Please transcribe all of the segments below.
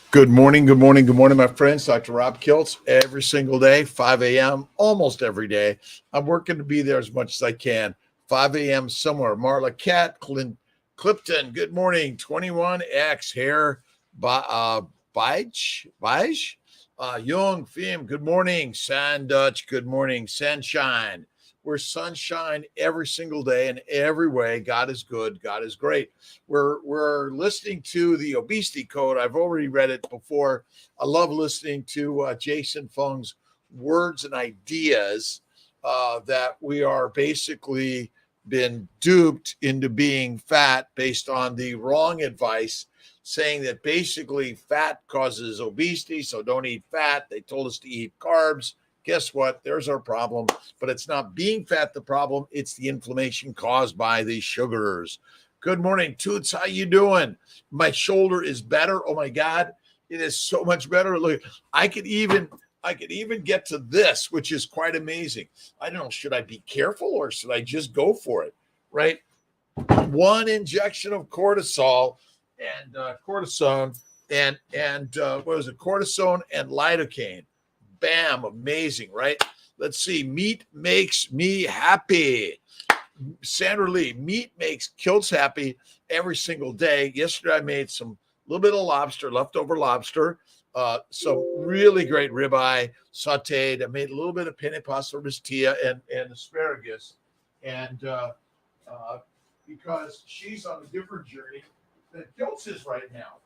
Good morning, good morning, good morning, my friends. Dr. Rob Kiltz, every single day, 5 a.m., almost every day. I'm working to be there as much as I can. 5 a.m. somewhere. Marla Cat, Clifton, good morning. 21X, Hair, Bige, Young, Fim, good morning. San Dutch, good morning. Sunshine. We're sunshine every single day in every way. God is good. God is great. We're listening to the obesity code. I've already read it before. I love listening to Jason Fung's words and ideas that we are basically been duped into being fat based on the wrong advice, saying that basically fat causes obesity, so don't eat fat. They told us to eat carbs. Guess what? There's our problem. But it's not being fat the problem. It's the inflammation caused by the sugars. Good morning, Toots. How you doing? My shoulder is better. Oh my God, it is so much better. Look, I could even get to this, which is quite amazing. I don't know, should I be careful or should I just go for it? Right? One injection of cortisol and cortisone and what was it? Cortisone and lidocaine. Bam, amazing, right? Let's see. Meat makes me happy. Sandra Lee, meat makes Kiltz happy every single day. Yesterday, I made some little bit of lobster, leftover lobster, some really great ribeye sauteed. I made a little bit of penne pasta ristilla and asparagus. And because she's on a different journey than Kiltz is right now.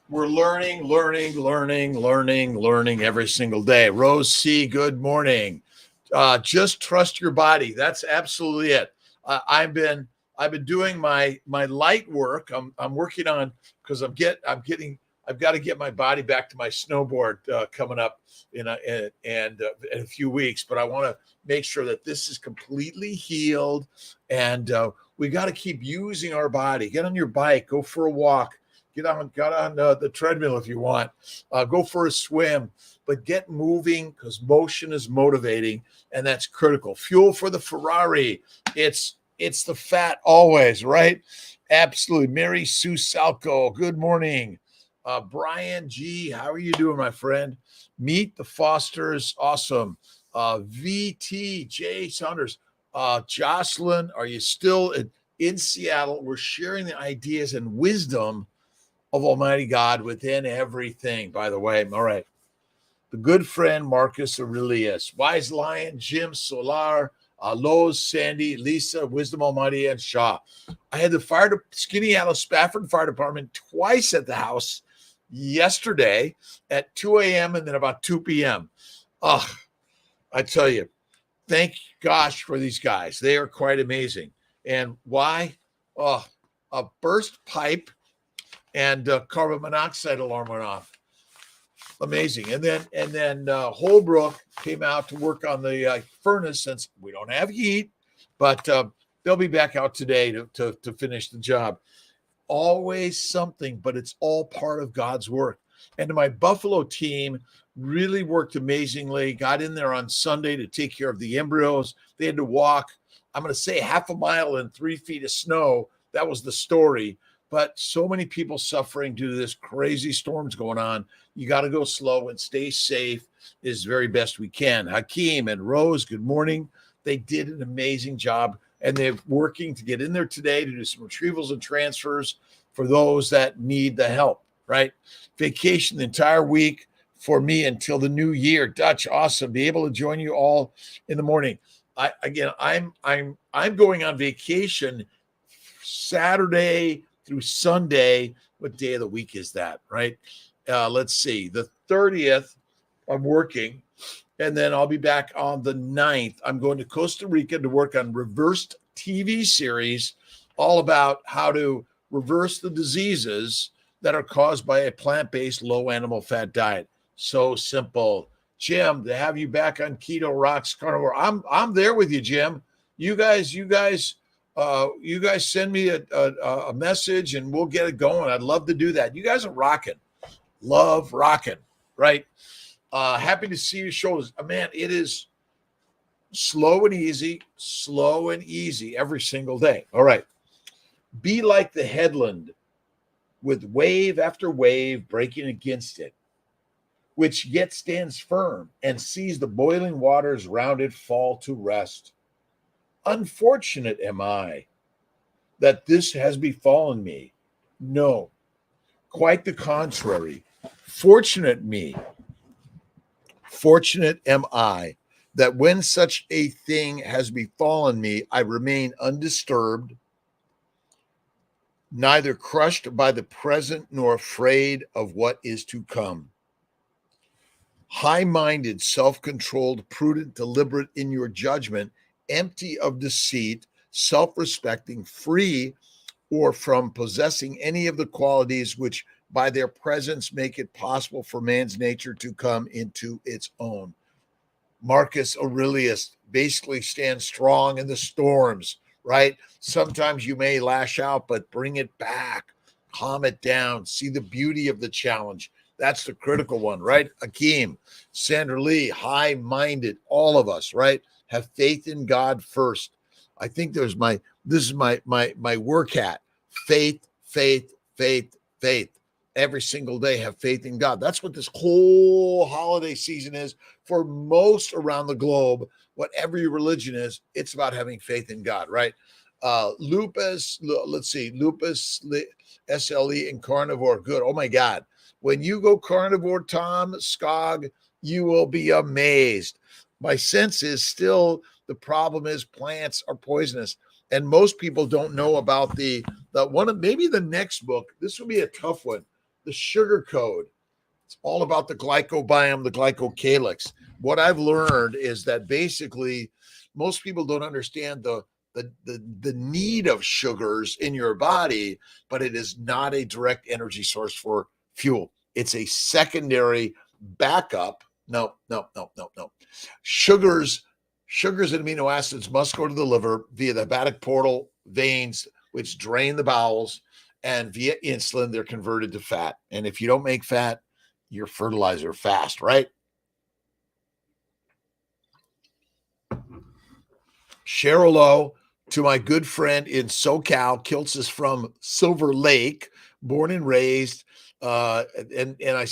We're learning every single day. Rose C., good morning. Just trust your body. That's absolutely it. I've been doing my light work. I'm working on because I've got to get my body back to my snowboard coming up in a few weeks. But I want to make sure that this is completely healed, and we got to keep using our body. Get on your bike, go for a walk. Get on the treadmill if you want. Go for a swim, but get moving because motion is motivating, and that's critical. Fuel for the Ferrari. It's the fat always, right? Absolutely. Mary Sue Salco, good morning. Brian G., how are you doing, my friend? Meet the Fosters, awesome. VT, J. Saunders. Jocelyn, are you still in Seattle? We're sharing the ideas and wisdom of Almighty God within everything, by the way. All right. The good friend, Marcus Aurelius, Wise Lion, Jim Solar, Lowe's, Sandy, Lisa, Wisdom Almighty, and Shaw. I had the Skinny Alice Spafford Fire Department twice at the house yesterday at 2 a.m. and then about 2 p.m. Oh, I tell you, thank gosh for these guys. They are quite amazing. And why? Oh, a burst pipe and carbon monoxide alarm went off. Amazing. And then Holbrook came out to work on the furnace since we don't have heat, but they'll be back out today to finish the job. Always something, but it's all part of God's work. And to my Buffalo team, really worked amazingly. Got in there on Sunday to take care of the embryos. They had to walk, I'm going to say, half a mile in 3 feet of snow. That was the story. But so many people suffering due to this crazy storms going on. You got to go slow and stay safe is very best we can. Hakeem and Rose, good morning. They did an amazing job, and they're working to get in there today to do some retrievals and transfers for those that need the help, right? Vacation the entire week for me until the new year. Dutch, awesome. Be able to join you all in the morning. I'm going on vacation Saturday through Sunday. What day of the week is that, right? Let's see. The 30th, I'm working, and then I'll be back on the 9th. I'm going to Costa Rica to work on reversed TV series all about how to reverse the diseases that are caused by a plant-based low animal fat diet. So simple. Jim, to have you back on Keto Rocks Carnivore. I'm there with you, Jim. You guys send me a message and we'll get it going. I'd love to do that. You guys are rocking. Love rocking, right? Happy to see your shoulders. Man, it is Slow and easy every single day. All right. Be like the headland with wave after wave breaking against it, which yet stands firm and sees the boiling waters round it fall to rest. Unfortunate am I that this has befallen me. No, quite the contrary. Fortunate me, fortunate am I that when such a thing has befallen me, I remain undisturbed, neither crushed by the present nor afraid of what is to come. High minded, self controlled, prudent, deliberate in your judgment, empty of deceit, self respecting, free or from possessing any of the qualities which by their presence make it possible for man's nature to come into its own. Marcus Aurelius basically stands strong in the storms, right? Sometimes you may lash out, but bring it back, calm it down, see the beauty of the challenge. That's the critical one, right? Akeem, Sandra Lee, high minded, all of us, right? Have faith in God first. I think this is my work hat. Faith, faith, faith, faith. Every single day, have faith in God. That's what this whole holiday season is for most around the globe. Whatever your religion is, it's about having faith in God, right? Let's see, lupus, SLE, and carnivore. Good. Oh my God. When you go carnivore, Tom Skog, you will be amazed. My sense is still the problem is plants are poisonous. And most people don't know about the one of maybe the next book. This would be a tough one. The sugar code. It's all about the glycobiome, the glycocalyx. What I've learned is that basically most people don't understand the need of sugars in your body, but it is not a direct energy source for fuel. It's a secondary backup. No, no, no, no, no. Sugars and amino acids must go to the liver via the hepatic portal veins, which drain the bowels, and via insulin, they're converted to fat. And if you don't make fat, you're fertilizer fast, right? Cheryl O, to my good friend in SoCal, Kiltz is from Silver Lake, born and raised, and I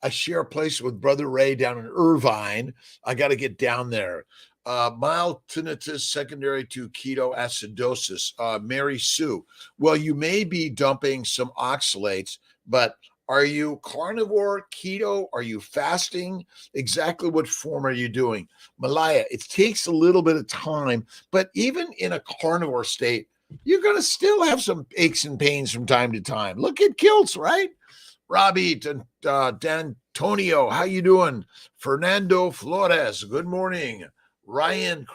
share a place with Brother Ray down in Irvine. I got to get down there. Mild tinnitus secondary to ketoacidosis. Mary Sue. Well, you may be dumping some oxalates, but are you carnivore, keto? Are you fasting? Exactly what form are you doing? Malaya, it takes a little bit of time, but even in a carnivore state, you're going to still have some aches and pains from time to time. Look at Kiltz, right? Robbie, D'Antonio, how you doing? Fernando Flores, good morning. Ryan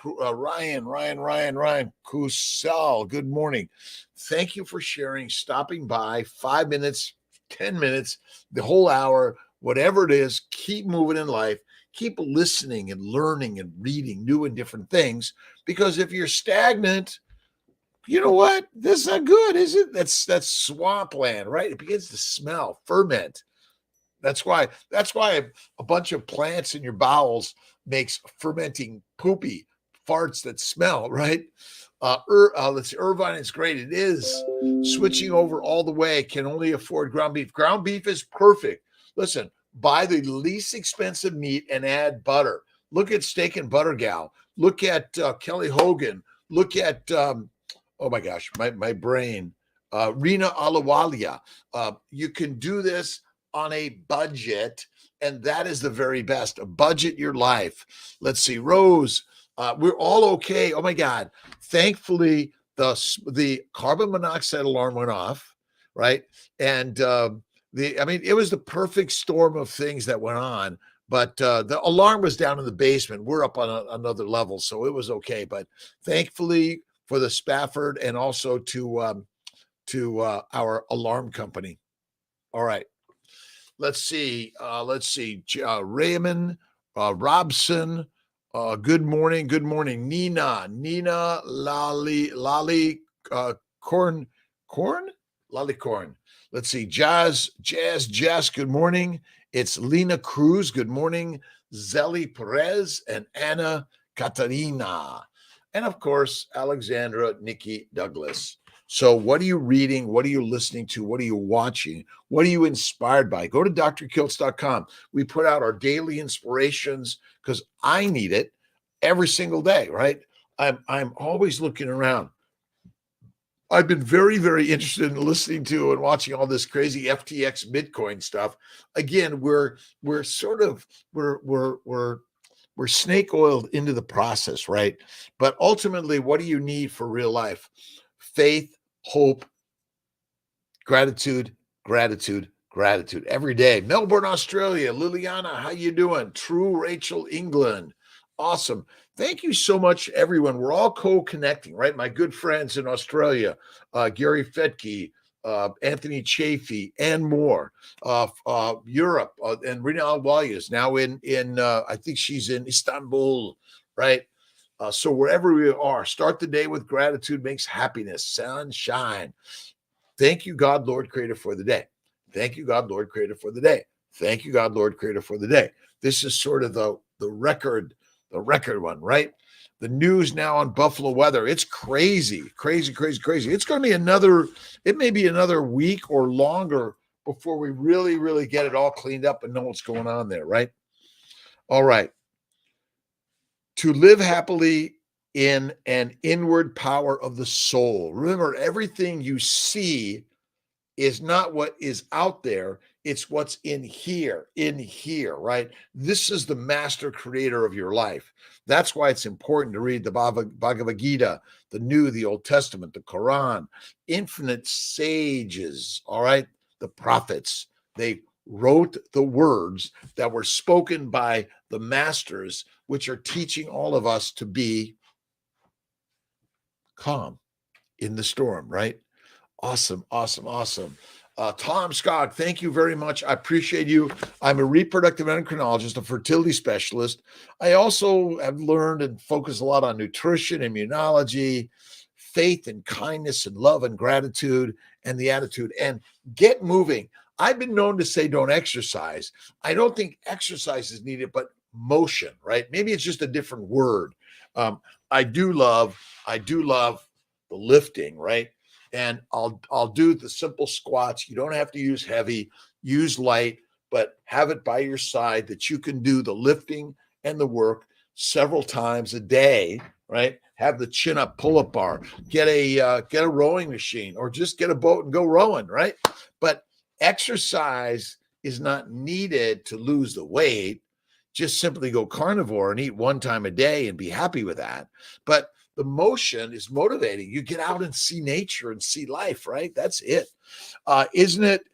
Kusal, good morning. Thank you for sharing, stopping by 5 minutes, 10 minutes, the whole hour, whatever it is. Keep moving in life. Keep listening and learning and reading new and different things, because if you're stagnant, you know what? This is not good, is it? That's swampland, right? It begins to smell, ferment. That's why a bunch of plants in your bowels makes fermenting poopy farts that smell, right? Let's see, Irvine is great. It is switching over all the way. Can only afford ground beef. Ground beef is perfect. Listen, buy the least expensive meat and add butter. Look at Steak and Butter Gal. Look at Kelly Hogan. Look at oh my gosh, my brain. Rina Alawalia. You can do this on a budget, and that is the very best. Budget your life. Let's see, Rose. We're all okay. Oh my God! Thankfully, the carbon monoxide alarm went off, right? And it was the perfect storm of things that went on. But the alarm was down in the basement. We're up on another level, so it was okay. But thankfully for the Spafford and also to our alarm company. All right. Let's see. Raymond Robson. Good morning. Good morning. Nina Lali Corn. Lali Corn. Let's see. Jazz. Good morning. It's Lena Cruz. Good morning. Zeli Perez, and Anna Katarina. And of course, Alexandra Nikki Douglas. So, what are you reading? What are you listening to? What are you watching? What are you inspired by? Go to drkiltz.com. We put out our daily inspirations because I need it every single day, right? I'm always looking around. I've been very, very interested in listening to and watching all this crazy FTX Bitcoin stuff. Again, we're sort of we're snake oiled into the process, right? But ultimately, what do you need for real life? Faith, hope, gratitude, gratitude, gratitude every day. Melbourne, Australia. Liliana, how you doing? True Rachel, England. Awesome. Thank you so much, everyone. We're all co-connecting, right? My good friends in Australia, Gary Fetke, Anthony Chafee, and more. Europe, and Rina Alwali is now in I think she's in Istanbul, right? So wherever we are, start the day with gratitude makes happiness, sunshine. Thank you, God, Lord, Creator, for the day. Thank you, God, Lord, Creator, for the day. Thank you, God, Lord, Creator, for the day. This is sort of the record one, right? The news now on Buffalo weather. It's crazy, crazy, crazy, crazy. It's going to be it may be another week or longer before we really, really get it all cleaned up and know what's going on there, right? All right. To live happily in an inward power of the soul. Remember, everything you see is not what is out there. It's what's in here, right? This is the master creator of your life. That's why it's important to read the Bhagavad Gita, the New, the Old Testament, the Quran, infinite sages, all right? The prophets, they wrote the words that were spoken by the masters, which are teaching all of us to be calm in the storm, right? Awesome, awesome, awesome. Tom Scott, thank you very much. I appreciate you. I'm a reproductive endocrinologist, a fertility specialist. I also have learned and focused a lot on nutrition, immunology, faith and kindness and love and gratitude and the attitude and get moving. I've been known to say don't exercise. I don't think exercise is needed, but motion, right? Maybe it's just a different word. I do love the lifting, right? And I'll do the simple squats. You don't have to use heavy, use light, but have it by your side that you can do the lifting and the work several times a day, right? Have the chin up pull-up bar, get a rowing machine, or just get a boat and go rowing, right? But exercise is not needed to lose the weight. Just simply go carnivore and eat one time a day and be happy with that. But the motion is motivating. You get out and see nature and see life, right? That's it. Isn't it?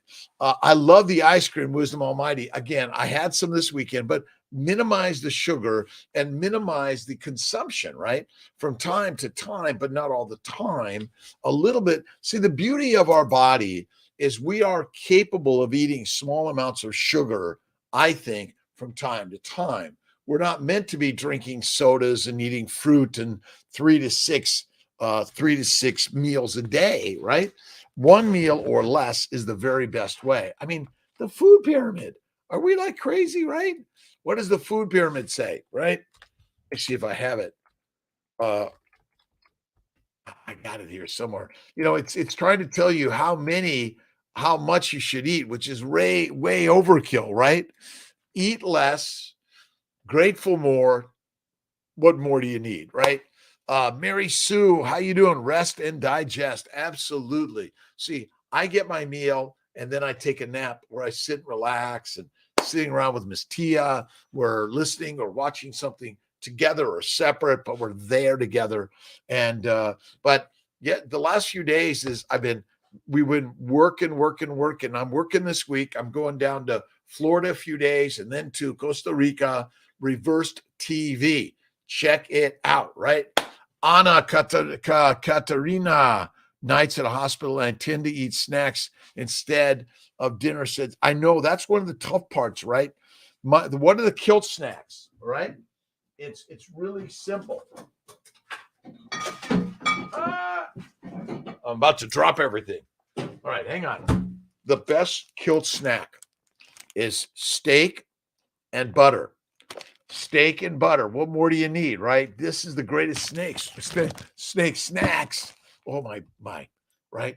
I love the ice cream, Wisdom Almighty. Again, I had some this weekend, but minimize the sugar and minimize the consumption, right? From time to time, but not all the time. A little bit. See, the beauty of our body is we are capable of eating small amounts of sugar, I think, from time to time. We're not meant to be drinking sodas and eating fruit and 3 to 6 meals a day, right? One meal or less is the very best way. I mean, the food pyramid. Are we like crazy, right? What does the food pyramid say, right? Let's see if I have it. I got it here somewhere. It's trying to tell you how much you should eat, which is way overkill, right? Eat less, grateful more. What more do you need, right? Mary Sue, how you doing? Rest and digest. Absolutely. See, I get my meal and then I take a nap where I sit and relax and sitting around with Miss Tia. We're listening or watching something together or separate, but we're there together. And but yeah, the last few days we've been working. I'm working this week. I'm going down to Florida a few days and then to Costa Rica, reversed TV. Check it out, right? Anna Katarina, nights at a hospital, and I tend to eat snacks instead of dinner. Said, I know that's one of the tough parts, right? One of the Kiltz snacks, right? It's really simple. I'm about to drop everything. All right, hang on. The best Kiltz snack is steak and butter. Steak and butter. What more do you need, right? This is the greatest snake snacks. Oh my, right?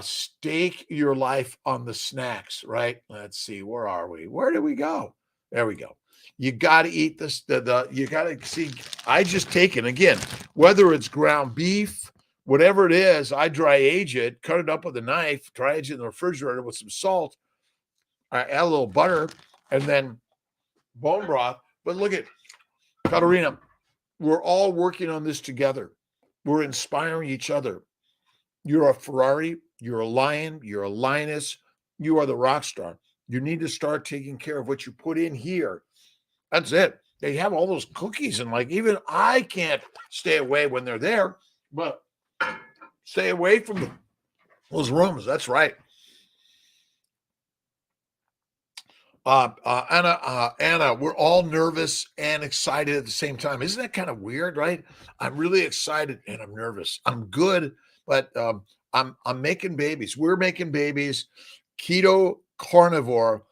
Stake your life on the snacks, right? Let's see, where are we? Where did we go? There we go. You got to eat this. You got to see. I just take it again, whether it's ground beef, whatever it is. I dry age it, cut it up with a knife, dry age it in the refrigerator with some salt. I add a little butter, and then bone broth. But look at Katarina. We're all working on this together. We're inspiring each other. You're a Ferrari, you're a lion, you're a lioness, you are the rock star. You need to start taking care of what you put in here. That's it. They have all those cookies, and like even I can't stay away when they're there, but stay away from those rooms. That's right. Anna, we're all nervous and excited at the same time. Isn't that kind of weird, right? I'm really excited and I'm nervous. I'm good, but I'm making babies. We're making babies. Keto carnivore.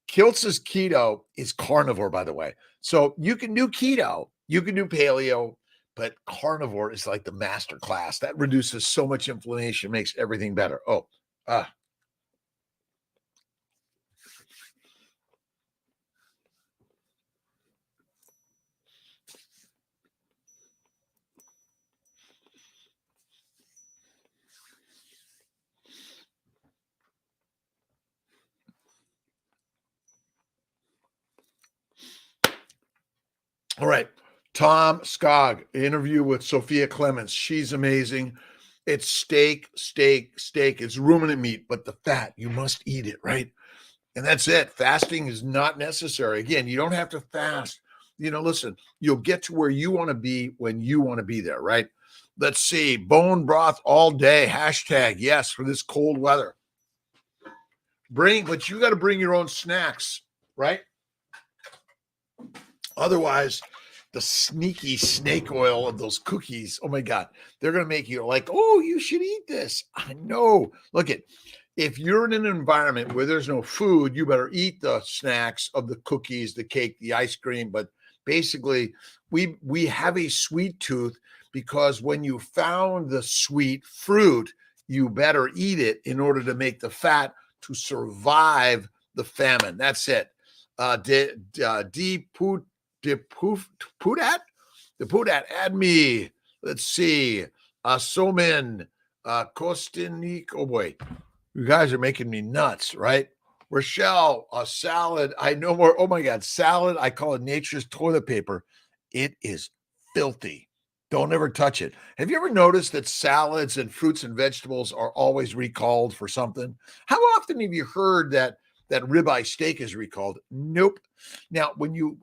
Kiltz's keto is carnivore, by the way. So you can do keto, you can do paleo, but carnivore is like the master class. That reduces so much inflammation, makes everything better. All right. Tom Skog, interview with Sophia Clements. She's amazing. It's steak. It's ruminant meat, but the fat, you must eat it, right? And that's it. Fasting is not necessary. Again, you don't have to fast. Listen, you'll get to where you want to be when you want to be there, right? Let's see. Bone broth all day. Hashtag yes for this cold weather. But you got to bring your own snacks, right? Otherwise, the sneaky snake oil of those cookies, oh my God, they're going to make you like, oh, you should eat this. I know. Look if you're in an environment where there's no food, you better eat the snacks of the cookies, the cake, the ice cream. But basically, we have a sweet tooth because when you found the sweet fruit, you better eat it in order to make the fat to survive the famine. That's it. The Pudat, add me. Let's see. Somin, Kostinik. Oh boy, you guys are making me nuts, right? Rochelle, a salad. I know more. Oh my God, salad. I call it nature's toilet paper. It is filthy. Don't ever touch it. Have you ever noticed that salads and fruits and vegetables are always recalled for something? How often have you heard that ribeye steak is recalled? Nope. Now,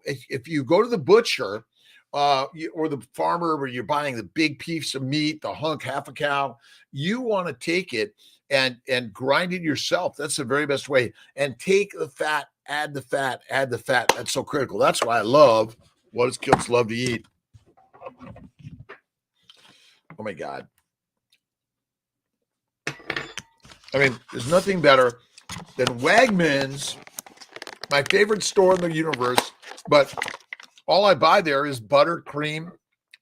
if you go to the butcher or the farmer where you're buying the big piece of meat, the hunk, half a cow, you want to take it and grind it yourself. That's the very best way. And take the fat, add the fat. That's so critical. That's why I love what does Kiltz love to eat. Oh my God. I mean, there's nothing better than Wegmans, my favorite store in the universe, but all I buy there is butter, cream,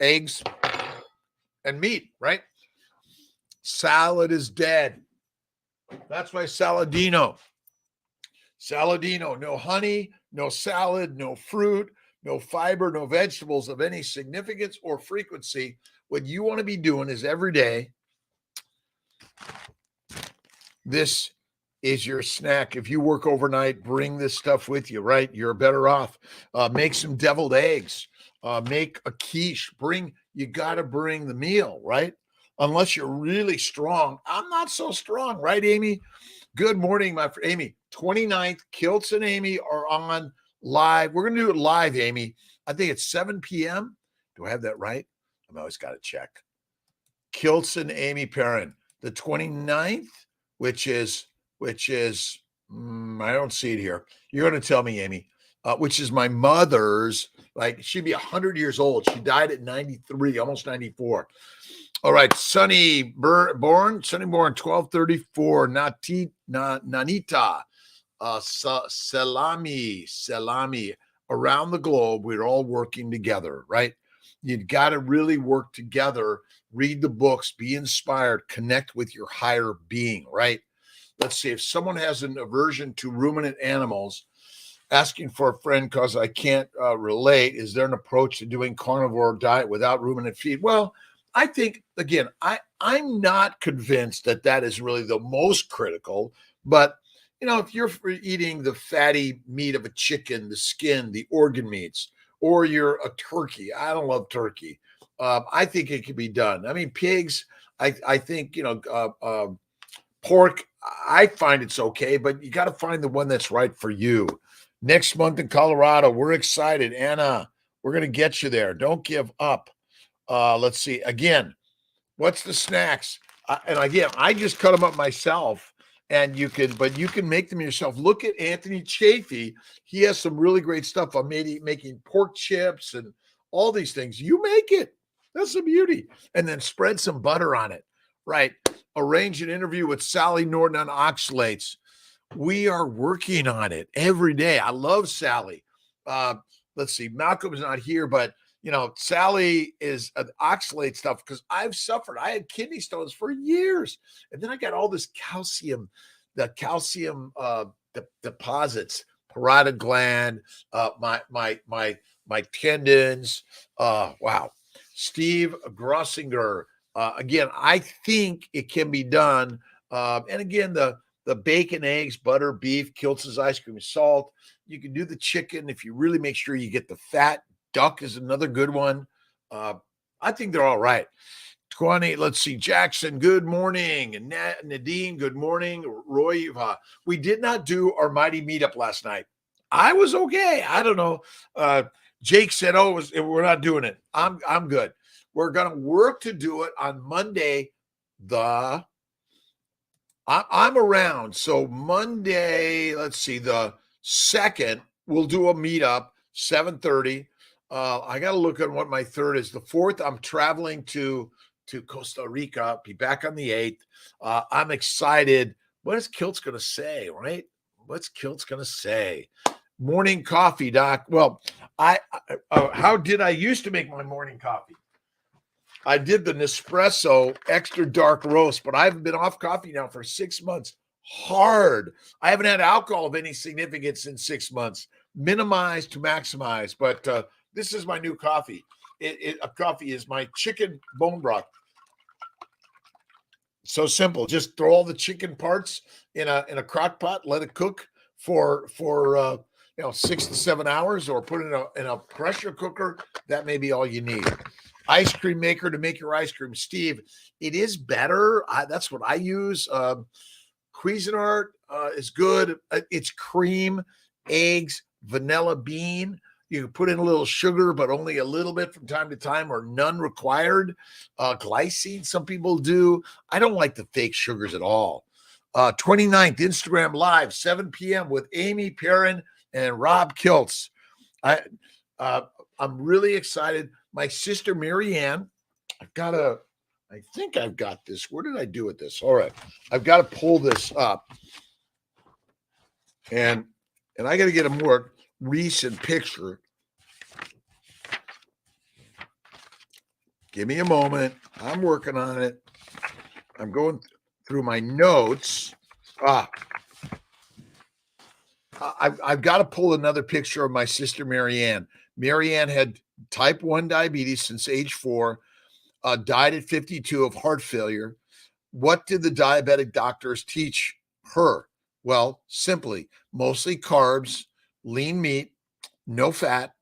eggs, and meat, right? Salad is dead. That's why Saladino, no honey, no salad, no fruit, no fiber, no vegetables of any significance or frequency. What you want to be doing is every day, this is your snack. If you work overnight, bring this stuff with you, right? You're better off. Make some deviled eggs. Make a quiche. You got to bring the meal, right? Unless you're really strong. I'm not so strong, right, Amy? Good morning, my friend. Amy, 29th, Kiltz and Amy are on live. We're going to do it live, Amy. I think it's 7 p.m. Do I have that right? I've always got to check. Kiltz and Amy Perrin, the 29th, which is I don't see it here. You're going to tell me, Amy, which is my mother's, like she'd be 100 years old. She died at 93, almost 94. All right. Sunny born 1234. Nanita. Salami. around the globe, we're all working together, right? You've got to really work together, read the books, be inspired, connect with your higher being, right? Let's see, if someone has an aversion to ruminant animals, asking for a friend because I can't relate, is there an approach to doing carnivore diet without ruminant feed? Well, I think, again, I'm not convinced that that is really the most critical, but if you're eating the fatty meat of a chicken, the skin, the organ meats, or you're a turkey, I don't love turkey. I think it can be done. I mean, pigs, I think, pork, I find it's okay, but you got to find the one that's right for you. Next month in Colorado, we're excited. Anna, we're going to get you there. Don't give up. Let's see. Again, what's the snacks? And again, I just cut them up myself. And you can make them yourself. Look at Anthony Chafee. He has some really great stuff. I'm making pork chips and all these things. You make it. That's the beauty. And then spread some butter on it. Right. Arrange an interview with Sally Norton on oxalates. We are working on it every day. I love Sally. Let's see. Malcolm's not here, but Sally is an oxalate stuff because I've suffered. I had kidney stones for years. And then I got all this calcium, the calcium deposits, parotid gland, my tendons. Wow. Steve Grossinger. Again, I think it can be done. And again, the bacon, eggs, butter, beef, Kiltz's ice cream, salt. You can do the chicken if you really make sure you get the fat. Duck is another good one. I think they're all right. 20, let's see. Jackson, good morning. And Nadine, good morning. Roy, we did not do our mighty meetup last night. I was okay. I don't know. Jake said, we're not doing it. I'm good. We're going to work to do it on Monday. I'm around. So Monday, let's see, the 2nd, we'll do a meetup, 7:30. I got to look at what my 3rd is. The 4th, I'm traveling to Costa Rica, be back on the 8th. I'm excited. What is Kiltz going to say, right? What's Kiltz going to say? Morning coffee, Doc. Well, how did I used to make my morning coffee? I did the Nespresso extra dark roast, but I've been off coffee now for 6 months. Hard. I haven't had alcohol of any significance in 6 months. Minimize to maximize. But this is my new coffee. A coffee is my chicken bone broth. So simple. Just throw all the chicken parts in a crock pot, let it cook for 6 to 7 hours, or put it in a pressure cooker. That may be all you need. Ice cream maker to make your ice cream. Steve, it is better. That's what I use. Cuisinart is good. It's cream, eggs, vanilla bean. You can put in a little sugar, but only a little bit from time to time, or none required. Glycine, some people do. I don't like the fake sugars at all. 29th, Instagram Live, 7 p.m. with Amy Perrin and Rob Kiltz. I'm really excited. My sister, Marianne, I think I've got this. Where did I do with this? All right. I've got to pull this up. And I got to get a more recent picture. Give me a moment. I'm working on it. I'm going through my notes. I've got to pull another picture of my sister, Marianne. Marianne had type 1 diabetes since age 4, died at 52 of heart failure. What did the diabetic doctors teach her? Well, simply, mostly carbs, lean meat, no fat,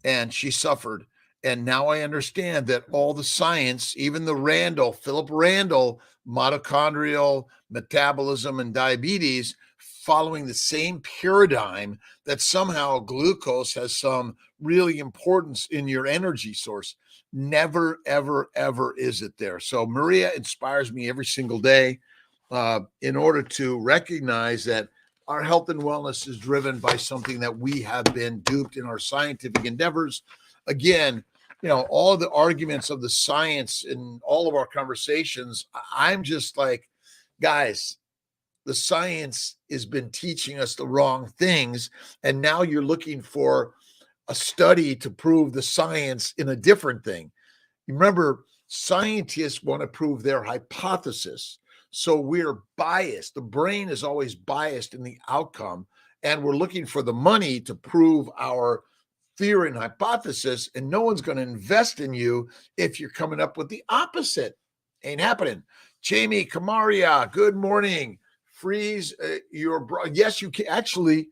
and she suffered. And now I understand that all the science, even the Philip Randall, mitochondrial metabolism and diabetes, following the same paradigm, that somehow glucose has some really importance in your energy source. Never, ever, ever is it there. So Maria inspires me every single day in order to recognize that our health and wellness is driven by something that we have been duped in our scientific endeavors. Again, all the arguments of the science in all of our conversations, I'm just like, guys, the science has been teaching us the wrong things. And now you're looking for a study to prove the science in a different thing. You remember, scientists want to prove their hypothesis. So we're biased. The brain is always biased in the outcome, and we're looking for the money to prove our theory and hypothesis, and no one's going to invest in you if you're coming up with the opposite. Ain't happening. Jamie Kamaria, good morning. Freeze yes, you can actually,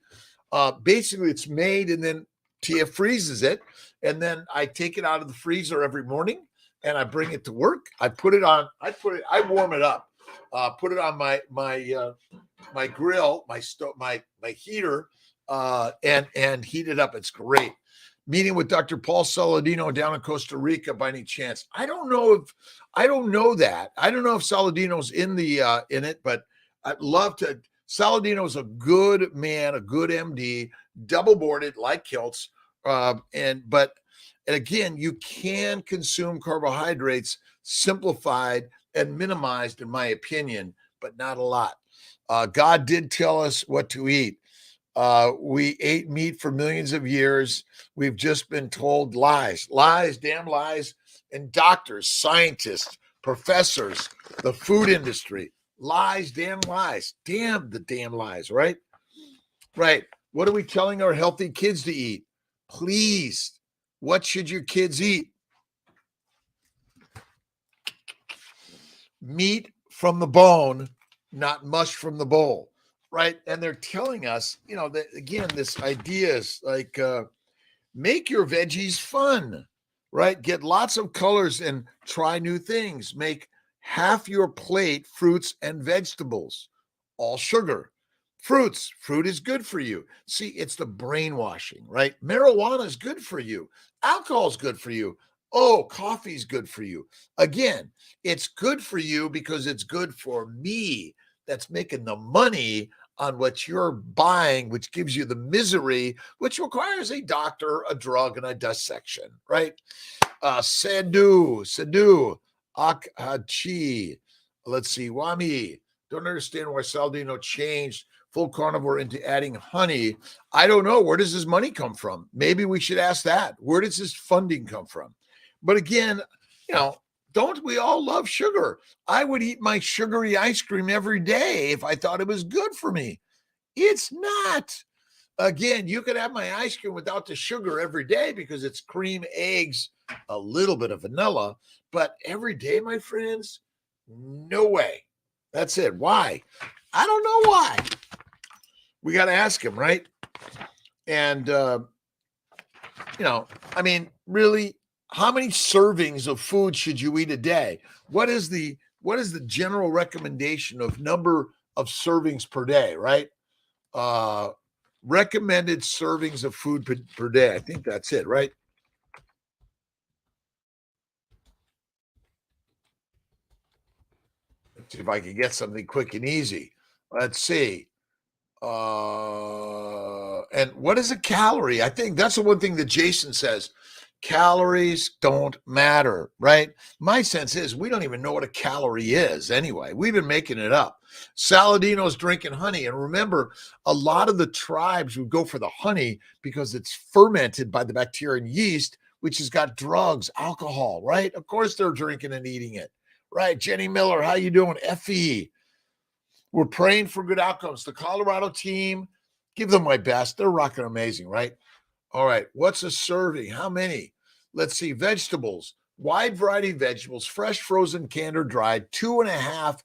basically it's made and then Tia freezes it, and then I take it out of the freezer every morning and I bring it to work. I warm it up, put it on my grill, my heater, and heat it up. It's great. Meeting with Dr. Paul Saladino down in Costa Rica by any chance? I don't know that. I don't know if Saladino's in it, but I'd love to. Saladino's a good man, a good MD, double boarded like Kiltz. But again, you can consume carbohydrates simplified and minimized, in my opinion, but not a lot. God did tell us what to eat. We ate meat for millions of years. We've just been told lies, damn lies. And doctors, scientists, professors, the food industry, lies, damn lies, damn the damn lies, right? Right. What are we telling our healthy kids to eat? Please, what should your kids eat? Meat from the bone, not mush from the bowl. Right. And they're telling us, that again, this idea is like, make your veggies fun, right? Get lots of colors and try new things. Make half your plate fruits and vegetables, all sugar. Fruit is good for you. See, it's the brainwashing, right? Marijuana is good for you. Alcohol is good for you. Oh, coffee is good for you. Again, it's good for you because it's good for me that's making the money on what you're buying, which gives you the misery, which requires a doctor, a drug, and a dissection, right? Sadhu, Akhachi. Let's see, Wami. Don't understand why Saladino changed full carnivore into adding honey. I don't know. Where does his money come from? Maybe we should ask that. Where does his funding come from? But again, don't we all love sugar? I would eat my sugary ice cream every day if I thought it was good for me. It's not. Again, you could have my ice cream without the sugar every day because it's cream, eggs, a little bit of vanilla. But every day, my friends, no way. That's it. Why? I don't know why. We got to ask him, right? And, really, how many servings of food should you eat a day? What is the general recommendation of number of servings per day, right? Recommended servings of food per day. I think that's it, right? Let's see if I can get something quick and easy. Let's see. And what is a calorie? I think that's the one thing that Jason says. Calories don't matter, right? My sense is we don't even know what a calorie is anyway. We've been making it up. Saladino's drinking honey. And remember, a lot of the tribes would go for the honey because it's fermented by the bacteria and yeast, which has got drugs, alcohol, right? Of course they're drinking and eating it, right? Jenny Miller, how you doing? FE. We're praying for good outcomes. The Colorado team, give them my best. They're rocking amazing, right? All right. What's a serving? How many? Let's see. Vegetables, wide variety of vegetables, fresh, frozen, canned, or dried. 2.5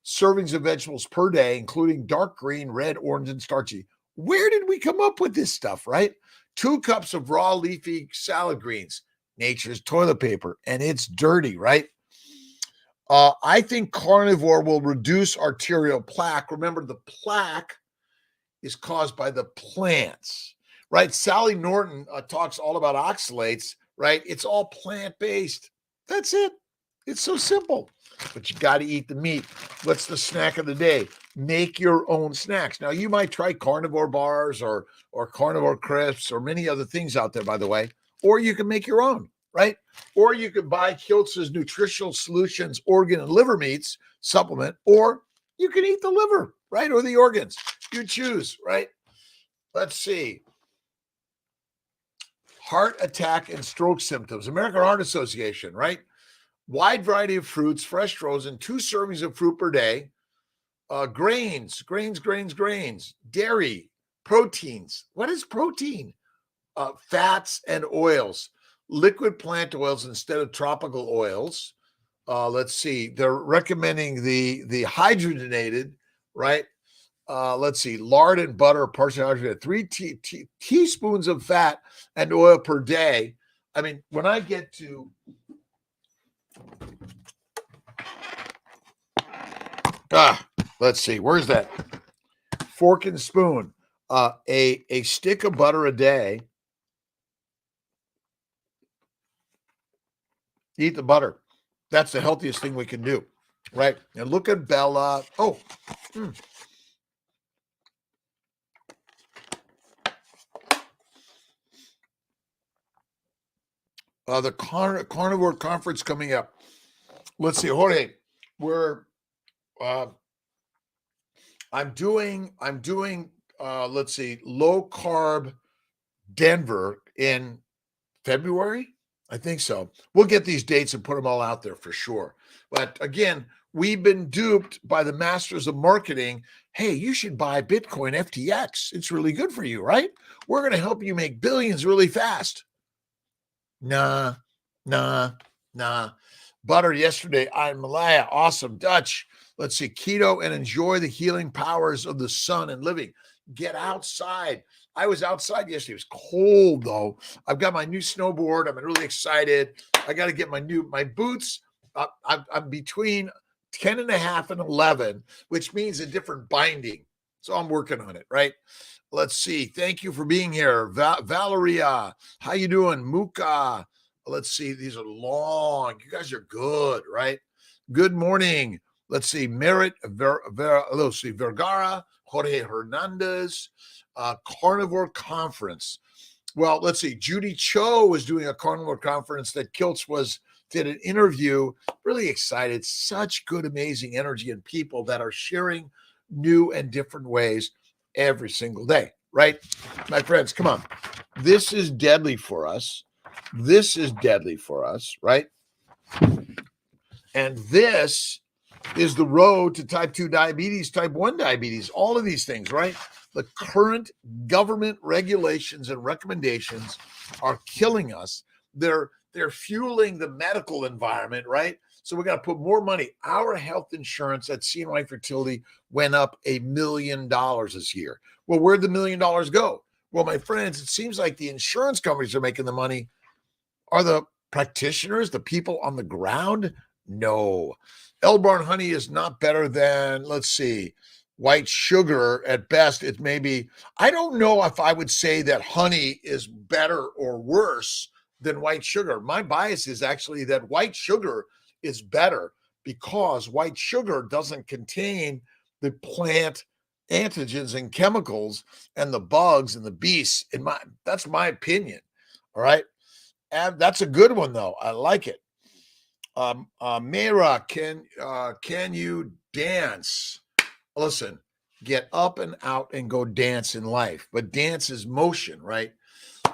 servings of vegetables per day, including dark green, red, orange, and starchy. Where did we come up with this stuff, right? 2 cups of raw leafy salad greens, nature's toilet paper, and it's dirty, right? I think carnivore will reduce arterial plaque. Remember, the plaque is caused by the plants, right? Sally Norton talks all about oxalates, right? It's all plant-based. That's it. It's so simple. But you got to eat the meat. What's the snack of the day? Make your own snacks. Now, you might try carnivore bars or carnivore crisps or many other things out there, by the way, or you can make your own, right? Or you could buy Kiltz's Nutritional Solutions organ and liver meats supplement, or you can eat the liver, right? Or the organs. You choose, right? Let's see. heart attack and stroke symptoms. American Heart Association, right? Wide variety of fruits, fresh frozen, 2 servings of fruit per day. Grains, dairy, proteins. What is protein? Fats and oils, liquid plant oils instead of tropical oils. Let's see, they're recommending the hydrogenated, right? Let's see, lard and butter, partially hydrogenated, 3 teaspoons of fat and oil per day. I mean, when I get to let's see, where's that fork and spoon? A stick of butter a day. Eat the butter. That's the healthiest thing we can do, right? And look at Bella. Oh, the carnivore conference coming up. Let's see, Jorge, I'm doing let's see, low carb Denver in February. I think so. We'll get these dates and put them all out there for sure. But again, we've been duped by the masters of marketing. Hey, you should buy Bitcoin FTX. It's really good for you, right? We're going to help you make billions really fast. Nah. Butter yesterday. I'm Malaya. Awesome. Dutch. Let's see. Keto and enjoy the healing powers of the sun and living. Get outside. I was outside yesterday. It was cold though. I've got my new snowboard. I'm really excited. I got to get my boots. I'm between 10 and a half and 11, which means a different binding. So I'm working on it, right? Let's see. Thank you for being here. Valeria, how you doing? Muka. Let's see. These are long. You guys are good, right? Good morning. Let's see. Merit, let's see. Vergara, Jorge Hernandez, Carnivore Conference. Well, let's see. Judy Cho was doing a carnivore conference that Kiltz did an interview. Really excited. Such good, amazing energy and people that are sharing new and different ways every single day, right? My friends, come on. This is deadly for us. Right? And this is the road to type 2 diabetes, type 1 diabetes, all of these things, right? The current government regulations and recommendations are killing us. They're fueling the medical environment, right? So we got to put more money. Our health insurance at CNY Fertility went up $1 million this year. Well, where'd the $1 million go? Well, my friends, it seems like the insurance companies are making the money. Are the practitioners, the people on the ground? No. L-Barn honey is not better than, let's see, white sugar. At best, it may be. I don't know if I would say that honey is better or worse than white sugar. My bias is actually that white sugar is better because white sugar doesn't contain the plant antigens and chemicals and the bugs and the beasts. That's my opinion. All right. And that's a good one, though. I like it. Mera, can you dance? Listen, get up and out and go dance in life. But dance is motion, right?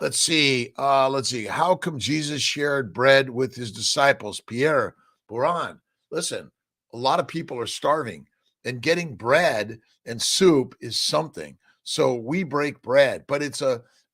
Let's see. How come Jesus shared bread with his disciples? Pierre Boran. Listen, a lot of people are starving, and getting bread and soup is something. So we break bread, but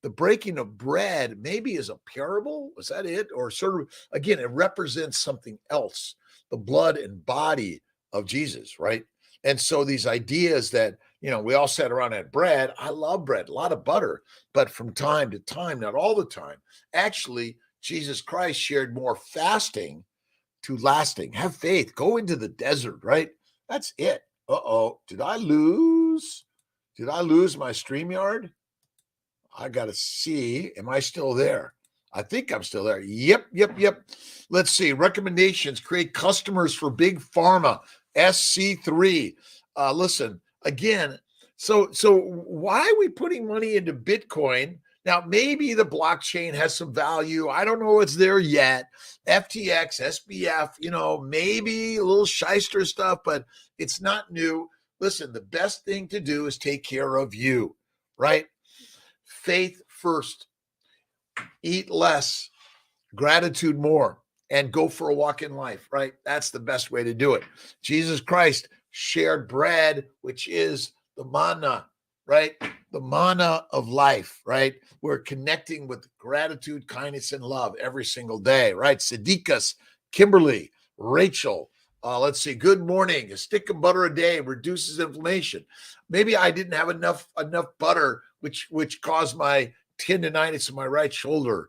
the breaking of bread maybe is a parable. Is that it? Or sort of, again, it represents something else, the blood and body of Jesus, right? And so these ideas that, we all sat around at bread. I love bread, a lot of butter, but from time to time, not all the time. Actually, Jesus Christ shared more fasting to lasting. Have faith. Go into the desert, right? That's it. Uh-oh. Did I lose my StreamYard? I got to see. Am I still there? I think I'm still there. Yep. Let's see. Recommendations. Create customers for big pharma. SC3. Listen, again, so why are we putting money into Bitcoin? Now, maybe the blockchain has some value. I don't know it's there yet. FTX, SBF, maybe a little shyster stuff, but it's not new. Listen, the best thing to do is take care of you, right? Faith first. eat less, gratitude more, and go for a walk in life, right? That's the best way to do it. Jesus Christ shared bread, which is the manna, right? The manna of life, right? We're connecting with gratitude, kindness, and love every single day, right? Sadiqas, Kimberly, Rachel, let's see. Good morning. A stick of butter a day reduces inflammation. Maybe I didn't have enough butter, which caused my tendonitis in my right shoulder.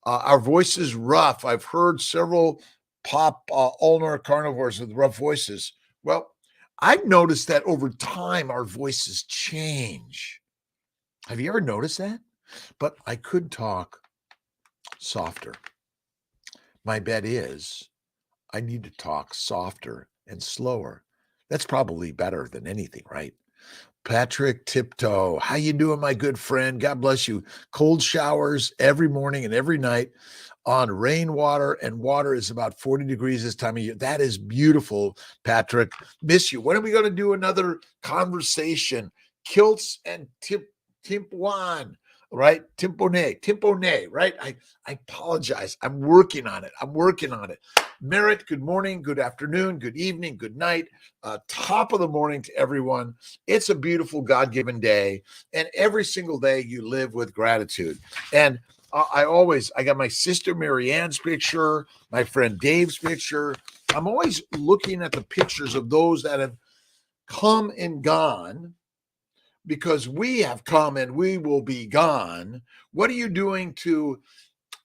Our voice is rough. I've heard several pop ulnar carnivores with rough voices. Well, I've noticed that over time our voices change. Have you ever noticed that? But I could talk softer. My bet is I need to talk softer and slower. That's probably better than anything, right? Patrick Tiptoe, how you doing, my good friend? God bless you. Cold showers every morning and every night on rainwater, and water is about 40 degrees this time of year. That is beautiful, Patrick. Miss you. When are we going to do another conversation? Kiltz and Timpuan, right? Timpone, right? I apologize. I'm working on it. Merritt, good morning, good afternoon, good evening, good night. Top of the morning to everyone. It's a beautiful God-given day, and every single day you live with gratitude. And I got my sister Marianne's picture, my friend Dave's picture. I'm always looking at the pictures of those that have come and gone, because we have come and we will be gone. What are you doing to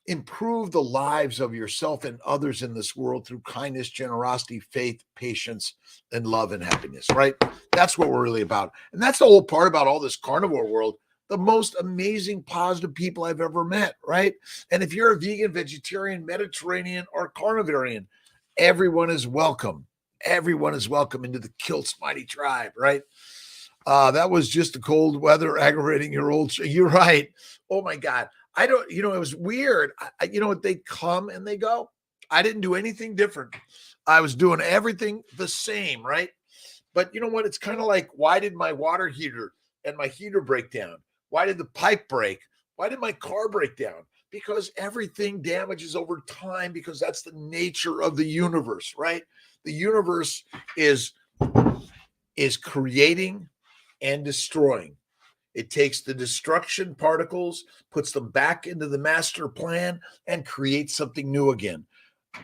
improve the lives of yourself and others in this world through kindness, generosity, faith, patience, and love and happiness, right? That's what we're really about. And that's the whole part about all this carnivore world. The most amazing, positive people I've ever met, right? And if you're a vegan, vegetarian, Mediterranean, or carnivorian, everyone is welcome. Everyone is welcome into the Kiltz mighty tribe, right? That was just the cold weather aggravating your old. You're right. Oh my God. I don't, it was weird. They come and they go. I didn't do anything different. I was doing everything the same, right? But you know what? It's kind of like, why did my water heater and my heater break down? Why did the pipe break? Why did my car break down? Because everything damages over time, because that's the nature of the universe, right? The universe is creating and destroying. It takes the destruction particles, puts them back into the master plan, and creates something new again.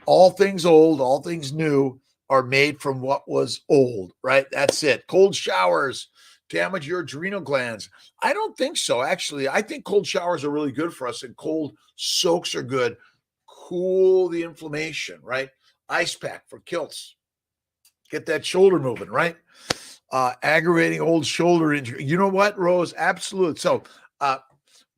All things old, all things new are made from what was old, right? That's it. Cold showers damage your adrenal glands. I don't think so, actually. I think cold showers are really good for us, and cold soaks are good. Cool the inflammation, right? Ice pack for Kiltz. Get that shoulder moving, right? Aggravating old shoulder injury. You know what, Rose? Absolute. So,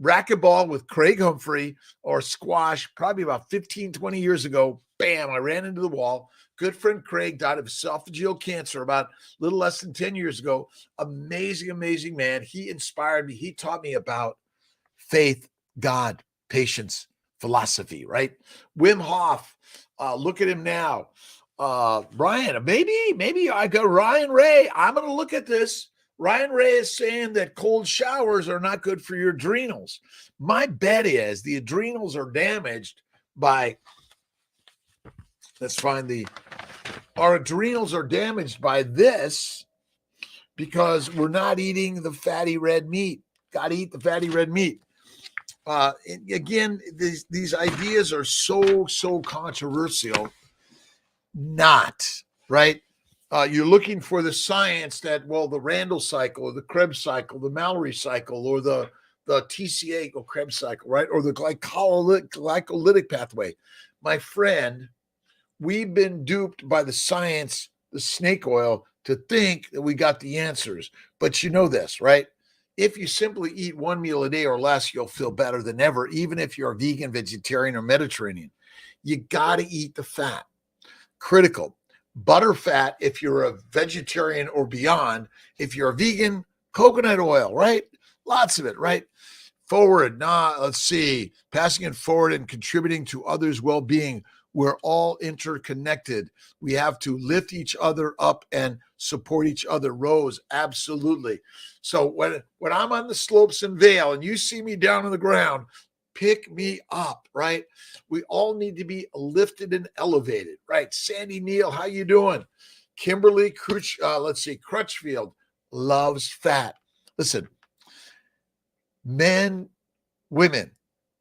racquetball with Craig Humphrey, or squash, probably about 15, 20 years ago. Bam, I ran into the wall. Good friend Craig died of esophageal cancer about a little less than 10 years ago. Amazing, amazing man. He inspired me. He taught me about faith, God, patience, philosophy, right? Wim Hof, look at him now. Ryan, maybe I got Ryan Ray. I'm going to look at this. Ryan Ray is saying that cold showers are not good for your adrenals. My bet is the adrenals are damaged by, our adrenals are damaged by this, because we're not eating the fatty red meat. Got to eat the fatty red meat. Again, these ideas are so controversial. Not right. You're looking for the science that, well, the Randall cycle or the Krebs cycle, the Mallory cycle, or the TCA or Krebs cycle, right? Or the glycolytic pathway. My friend, we've been duped by the science, the snake oil, to think that we got the answers. But you know this, right? If you simply eat one meal a day or less, you'll feel better than ever, even if you're a vegan, vegetarian, or Mediterranean. You got to eat the fat. Critical. Butter fat if you're a vegetarian or beyond. If you're a vegan, coconut oil, right? Lots of it, right? Forward. Let's see. Passing it forward and contributing to others' well-being. We're all interconnected. We have to lift each other up and support each other. Rose, absolutely. So when I'm on the slopes in Vail and you see me down on the ground, pick me up, right? We all need to be lifted and elevated, right? Sandy Neal, how you doing? Kimberly Crutchfield loves fat. Listen, men, women,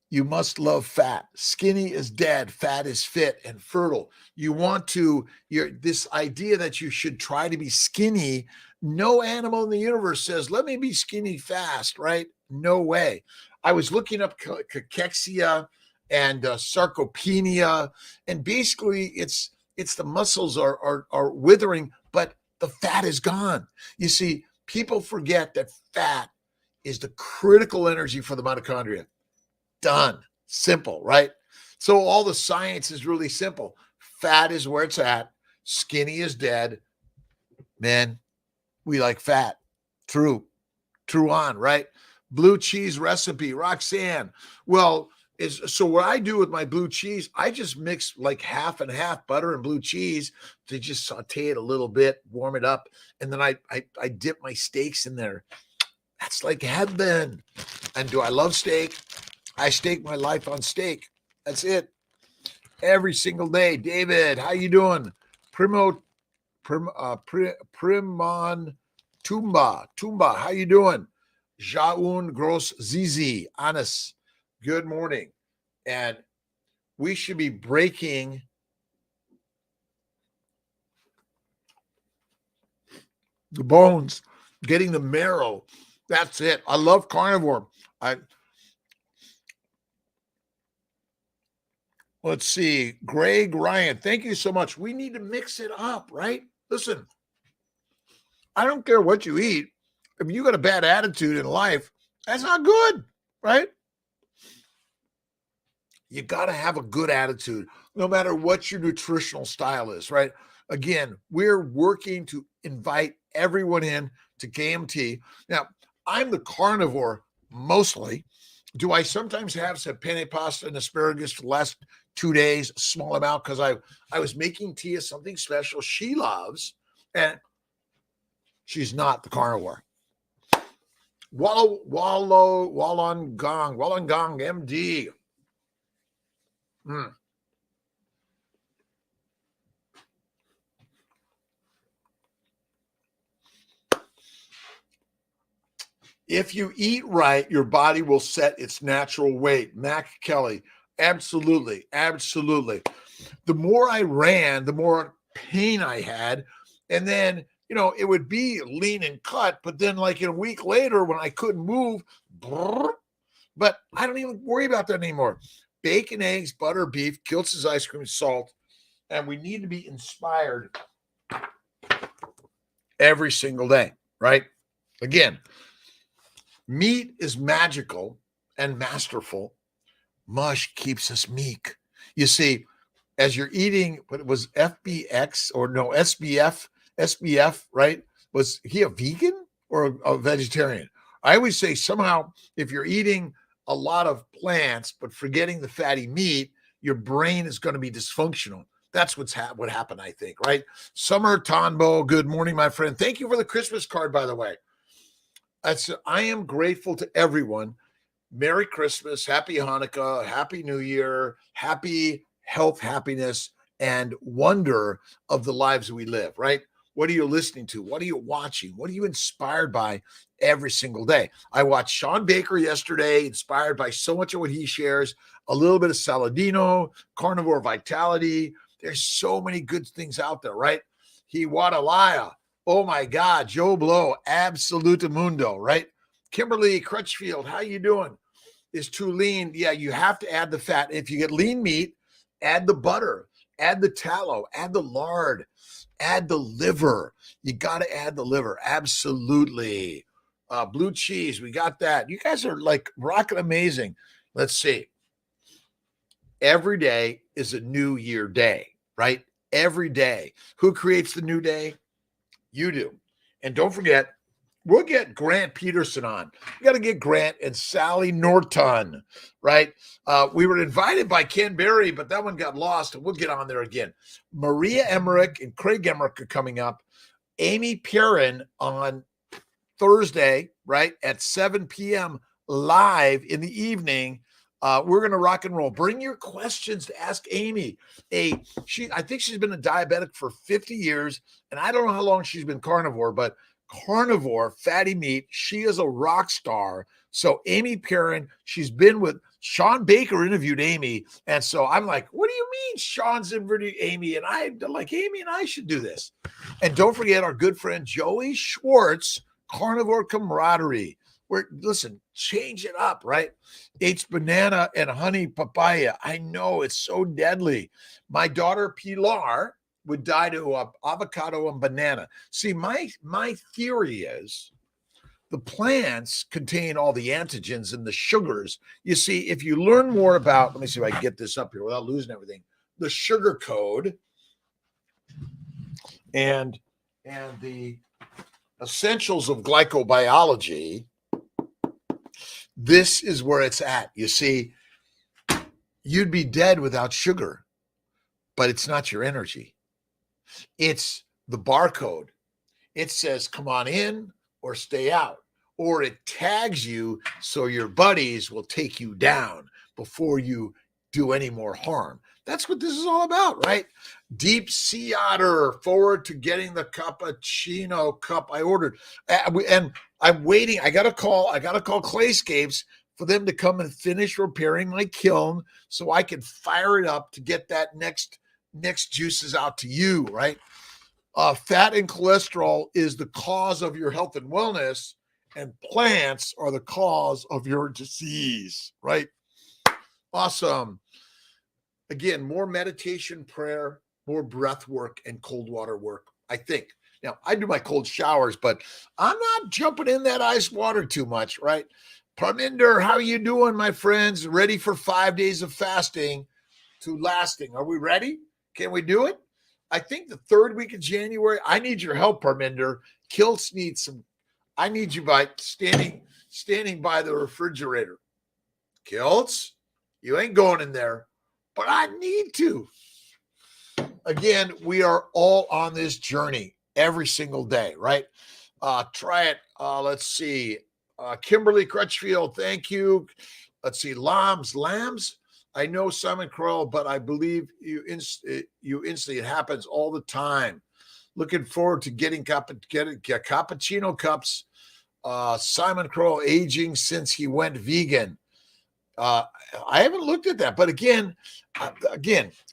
you must love fat. Skinny is dead, fat is fit and fertile. You want to, this idea that you should try to be skinny, no animal in the universe says, let me be skinny fast, right? No way. I was looking up cachexia and sarcopenia, and basically it's the muscles are withering, but the fat is gone. You see, people forget that fat is the critical energy for the mitochondria. Done. Simple, right? So all the science is really simple. Fat is where it's at. Skinny is dead. Man, we like fat. True on, right? Blue cheese recipe, Roxanne. Well, so what I do with my blue cheese, I just mix like half and half butter and blue cheese to just saute it a little bit, warm it up, and then I dip my steaks in there. That's like heaven. And do I love steak? I stake my life on steak. That's it. Every single day. David, how you doing? Primon Tumba, how you doing? Jaun Gross Zizi, Anis, good morning. And we should be breaking the bones, getting the marrow. That's it. I love carnivore. Let's see. Greg Ryan, thank you so much. We need to mix it up, right? Listen, I don't care what you eat. If you got a bad attitude in life, that's not good, right? You got to have a good attitude, no matter what your nutritional style is, right? Again, we're working to invite everyone in to KMT. Now, I'm the carnivore mostly. Do I sometimes have some penne pasta and asparagus for the last 2 days, a small amount, because I was making Tia something special she loves, and she's not the carnivore. Wollongong, MD. If you eat right, your body will set its natural weight. Mac Kelly, absolutely. The more I ran, the more pain I had. And then, it would be lean and cut, but then like a week later when I couldn't move, but I don't even worry about that anymore. Bacon, eggs, butter, beef, Kiltz's ice cream, salt. And we need to be inspired every single day, right? Again, meat is magical and masterful. Mush keeps us meek. You see, as you're eating, what it was FBX or no, SBF, right? Was he a vegan or a vegetarian? I always say somehow if you're eating a lot of plants but forgetting the fatty meat, your brain is going to be dysfunctional. That's what happened, I think, right? Summer Tonbo, good morning, my friend. Thank you for the Christmas card, by the way. I am grateful to everyone. Merry Christmas, Happy Hanukkah, Happy New Year, happy health, happiness, and wonder of the lives we live, right? What are you listening to? What are you watching? What are you inspired by every single day? I watched Sean Baker yesterday, inspired by so much of what he shares, a little bit of Saladino, carnivore vitality. There's so many good things out there, right? Hiwatalaya. Oh my God, Joe Blow, Absolute Mundo, right? Kimberly Crutchfield, how you doing? Is too lean. Yeah, you have to add the fat. If you get lean meat, add the butter, add the tallow, add the lard, add the liver. You got to add the liver. Absolutely. Blue cheese, we got that. You guys are like rocking amazing. Let's see. Every day is a new year day, right? Every day. Who creates the new day? You do. And don't forget, we'll get Grant Peterson on. We got to get Grant and Sally Norton, right? We were invited by Ken Berry, but that one got lost, and we'll get on there again. Maria Emmerich and Craig Emmerich are coming up. Amy Perrin on Thursday, right, at 7 p.m. live in the evening We're going to rock and roll. Bring your questions to Ask Amy. I think she's been a diabetic for 50 years, and I don't know how long she's been carnivore, but carnivore, fatty meat. She is a rock star. So Amy Perrin, she's been with Sean Baker interviewed Amy. And so I'm like, what do you mean Sean's interviewed Amy? And I'm like, Amy and I should do this. And don't forget our good friend Joey Schwartz, Carnivore Camaraderie. Listen, change it up, right? Eats banana and honey papaya. I know it's so deadly. My daughter Pilar would die to avocado and banana. See, my theory is the plants contain all the antigens and the sugars. You see, if you learn more about, let me see if I can get this up here without losing everything, the sugar code and the essentials of glycobiology, this is where it's at. You see, you'd be dead without sugar, but it's not your energy. It's the barcode. It says, come on in or stay out, or it tags you so your buddies will take you down before you do any more harm. That's what this is all about, right? Deep Sea Otter, forward to getting the cappuccino cup I ordered. And I'm waiting. I got to call Clayscapes for them to come and finish repairing my kiln so I can fire it up to get that next juices out to you, right? Fat and cholesterol is the cause of your health and wellness, and plants are the cause of your disease, right? Awesome. Again, more meditation, prayer, more breath work, and cold water work, I think. Now, I do my cold showers, but I'm not jumping in that ice water too much, right? Parminder, how are you doing, my friends? Ready for 5 days of fasting to lasting. Are we ready? Can we do it? I think the third week of January, I need your help, Parminder. Kiltz needs some. I need you by standing by the refrigerator. Kiltz, you ain't going in there, but I need to. Again, we are all on this journey every single day, right? Try it. Let's see. Kimberly Crutchfield, thank you. Let's see. Lambs. I know Simon Kroll, but I believe you instantly. It happens all the time. Looking forward to getting cappuccino cups. Simon Kroll aging since he went vegan. I haven't looked at that, but again,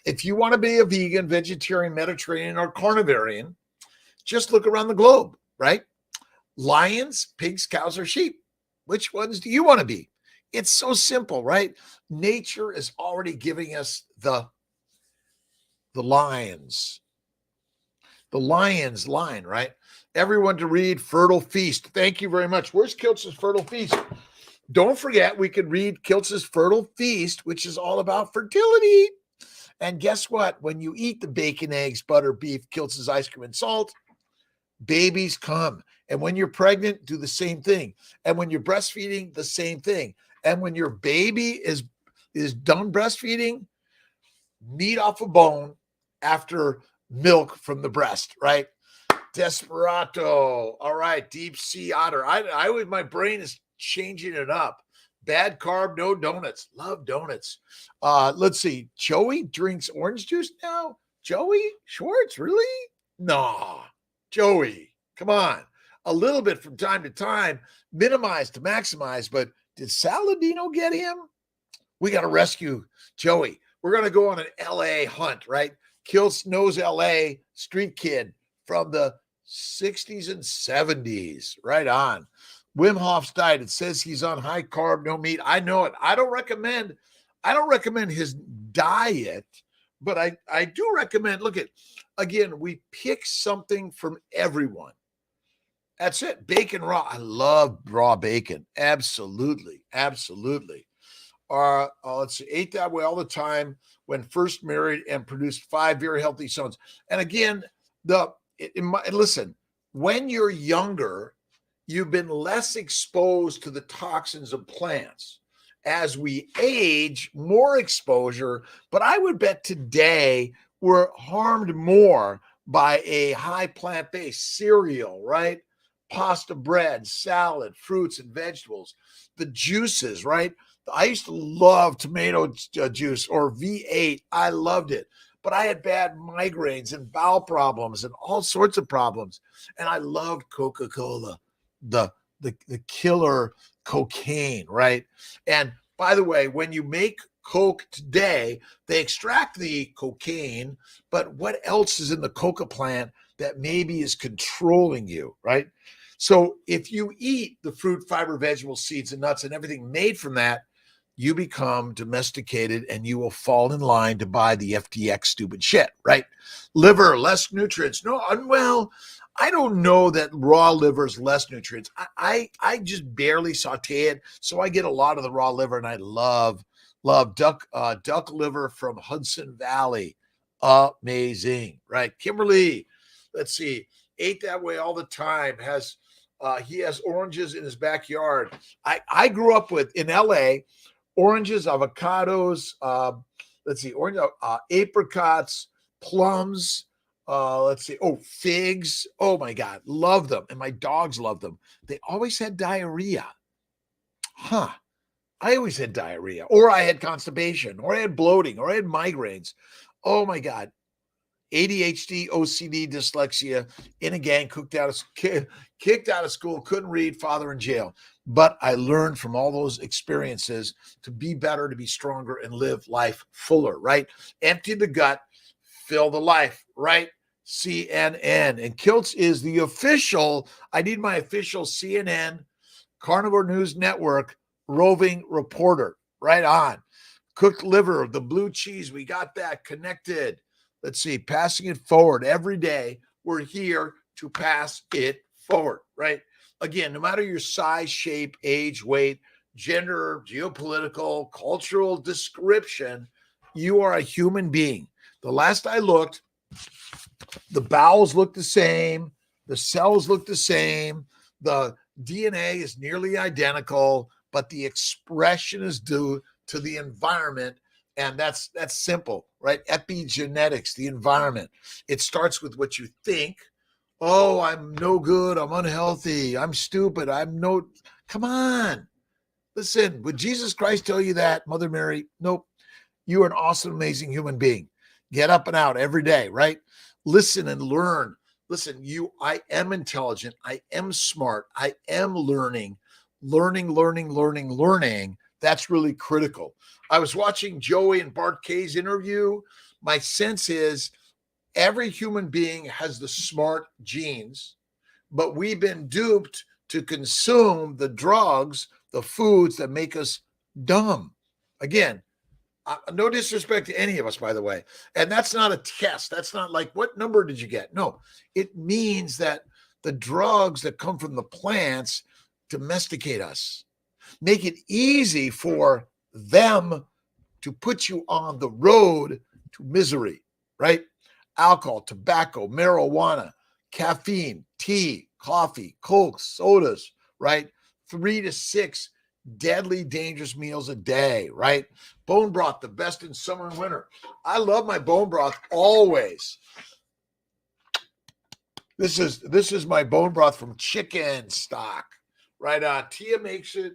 if you want to be a vegan, vegetarian, Mediterranean, or carnivorian, just look around the globe, right? Lions, pigs, cows, or sheep. Which ones do you want to be? It's so simple, right? Nature is already giving us the lion's line, right? Everyone to read Fertile Feast. Thank you very much. Where's Kiltz's Fertile Feast? Don't forget, we could read Kiltz's Fertile Feast, which is all about fertility. And guess what? When you eat the bacon, eggs, butter, beef, Kiltz's ice cream, and salt, babies come. And when you're pregnant, do the same thing. And when you're breastfeeding, the same thing. And when your baby is done breastfeeding, meat off a bone after milk from the breast, right? Desperado. All right. Deep Sea Otter. My brain is changing it up. Bad carb, no donuts. Love donuts. Let's see. Joey drinks orange juice now. Joey Schwartz, really? No. Joey, come on. A little bit from time to time, minimize to maximize, but did Saladino get him? We got to rescue Joey. We're going to go on an LA hunt, right? Kiltz knows LA, street kid from the 60s and 70s. Right on. Wim Hof's diet. It says he's on high carb, no meat. I know it. I don't recommend his diet, but I do recommend, again, we pick something from everyone. That's it. Bacon raw. I love raw bacon. Absolutely. Absolutely. Let's see. Ate that way all the time when first married and produced 5 very healthy sons. And again, listen, when you're younger, you've been less exposed to the toxins of plants. As we age, more exposure. But I would bet today we're harmed more by a high plant-based cereal, right? Pasta, bread, salad, fruits, and vegetables, the juices, right? I used to love tomato juice or V8. I loved it. But I had bad migraines and bowel problems and all sorts of problems. And I loved Coca-Cola, the the killer cocaine, right? And by the way, when you make Coke today, they extract the cocaine, but what else is in the coca plant that maybe is controlling you, right? So if you eat the fruit, fiber, vegetable, seeds, and nuts and everything made from that, you become domesticated and you will fall in line to buy the FTX stupid shit, right? Liver, less nutrients. No, well, I don't know that raw liver is less nutrients. I just barely saute it, so I get a lot of the raw liver, and I love duck liver from Hudson Valley. Amazing, right? Kimberly, let's see, ate that way all the time. He has oranges in his backyard. I grew up with in LA oranges, avocados, let's see, orange, apricots, plums, let's see, figs. Oh my God, love them. And my dogs love them. They always had diarrhea. Huh. I always had diarrhea, or I had constipation, or I had bloating, or I had migraines. Oh my God. ADHD, OCD, dyslexia, in a gang, kicked out of school, couldn't read, father in jail. But I learned from all those experiences to be better, to be stronger, and live life fuller, right? Empty the gut, fill the life, right? CNN. And Kiltz is the official, I need my official CNN, Carnivore News Network, roving reporter. Right on. Cooked liver, the blue cheese, we got that connected. Let's see, passing it forward every day. We're here to pass it forward, right? Again, no matter your size, shape, age, weight, gender, geopolitical, cultural description, you are a human being. The last I looked, the bowels look the same, the cells look the same, the DNA is nearly identical, but the expression is due to the environment. And that's simple, right? Epigenetics, the environment. It starts with what you think. Oh, I'm no good. I'm unhealthy. I'm stupid. Come on. Listen, would Jesus Christ tell you that, Mother Mary? Nope. You are an awesome, amazing human being. Get up and out every day, right? Listen and learn. Listen, I am intelligent. I am smart. I am learning. That's really critical. I was watching Joey and Bart Kay's interview. My sense is every human being has the smart genes, but we've been duped to consume the drugs, the foods that make us dumb. Again, no disrespect to any of us, by the way. And that's not a test. That's not like, what number did you get? No, it means that the drugs that come from the plants domesticate us, make it easy for them to put you on the road to misery, right? Alcohol, tobacco, marijuana, caffeine, tea, coffee, Coke, sodas, right? 3 to 6 deadly dangerous meals a day, right? Bone broth, the best in summer and winter. I love my bone broth always. This is my bone broth from chicken stock. Right on. Tia makes it.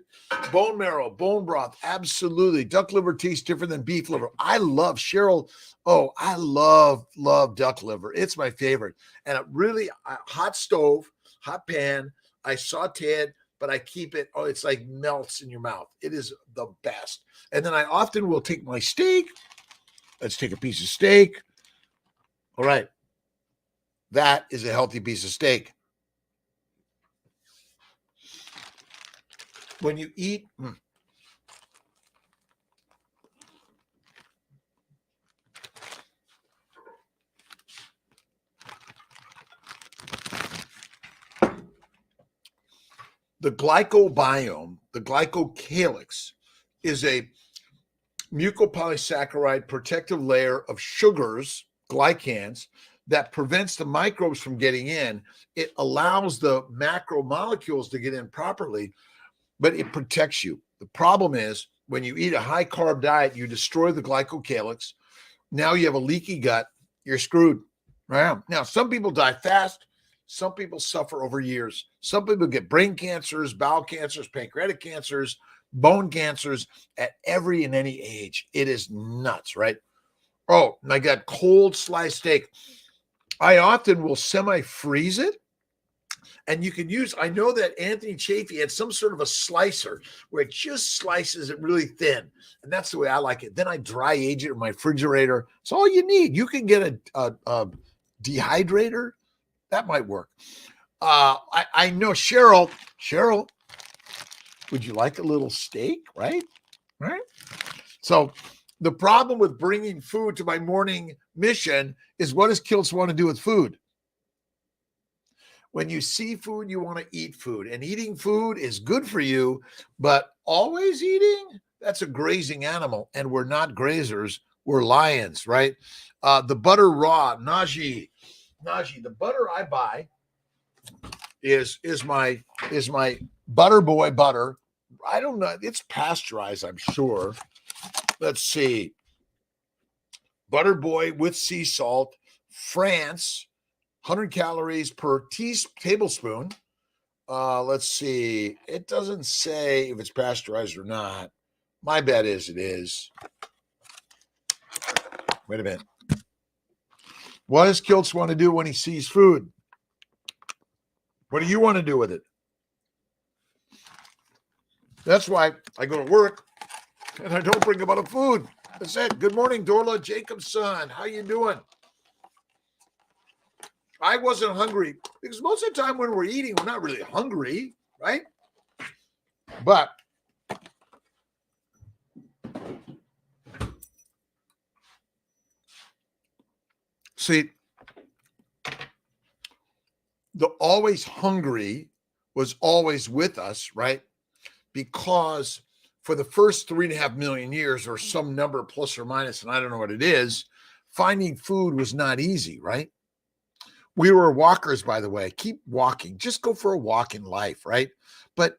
Bone marrow, bone broth, absolutely. Duck liver tastes different than beef liver. I love Cheryl. Oh, I love duck liver. It's my favorite. And it really, hot stove, hot pan. I saute it, but I keep it. Oh, it's like melts in your mouth. It is the best. And then I often will take my steak. Let's take a piece of steak. All right. That is a healthy piece of steak. When you eat, the glycobiome, the glycocalyx, is a mucopolysaccharide protective layer of sugars, glycans, that prevents the microbes from getting in. It allows the macromolecules to get in properly, but it protects you. The problem is when you eat a high carb diet, you destroy the glycocalyx. Now you have a leaky gut. You're screwed. Right? Now, some people die fast. Some people suffer over years. Some people get brain cancers, bowel cancers, pancreatic cancers, bone cancers at every and any age. It is nuts, right? Oh, and I got cold sliced steak. I often will semi-freeze it. And you can use, I know that Anthony Chafee had some sort of a slicer where it just slices it really thin. And that's the way I like it. Then I dry age it in my refrigerator. It's all you need. You can get a dehydrator. That might work. I know Cheryl, would you like a little steak? Right? So the problem with bringing food to my morning mission is, what does Kiltz want to do with food? When you see food, you want to eat food, and eating food is good for you, but always eating, that's a grazing animal, and we're not grazers, we're lions, right? The butter raw, Najee, the butter I buy is my Butter Boy butter. I don't know, it's pasteurized, I'm sure. Let's see. Butter Boy with sea salt, France. 100 calories per tablespoon. Let's see. It doesn't say if it's pasteurized or not. My bet is it is. Wait a minute. What does Kiltz want to do when he sees food? What do you want to do with it? That's why I go to work and I don't bring a lot of food. That's it. Good morning, Dorla Jacobson. How you doing? I wasn't hungry because most of the time when we're eating, we're not really hungry, right? But see, the always hungry was always with us, right? Because for the first 3.5 million years, or some number plus or minus, and I don't know what it is, finding food was not easy, right? We were walkers, by the way. Keep walking. Just go for a walk in life, right? But